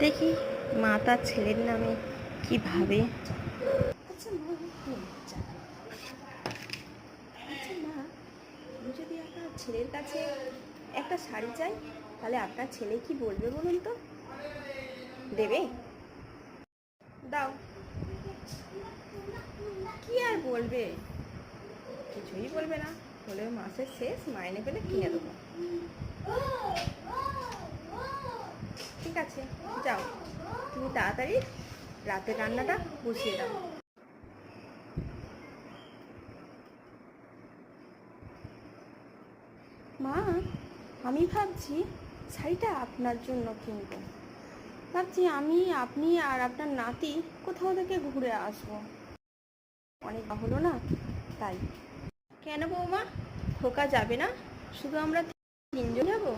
দেখি মা তার ছেলের নামে কি ভাবে। আচ্ছা মা, আচ্ছা মা, আমি যদি আপনার ছেলের কাছে একটা শাড়ি চাই, তাহলে আপনার ছেলে কি বলবে বলুন তো? দেবে? দাও। কি আর বলবে, কিছুই বলবে না। হলেও মাসের শেষ মাইনে পেলে কিনে দেবো। ঠিক আছে, যাও, তুমি তাড়াতাড়ি রাতের রান্নাটা বসিয়ে দাও। মা, আমি ভাবছি শাড়িটা আপনার জন্য কিনবো। ভাবছি আপনি আর আপনার নাতি কোথাও থেকে ঘুরে আসবো, অনেক হলো না তাই। কেন বৌমা, খোকা যাবে না? শুধু আমরা তিনজন যাবো?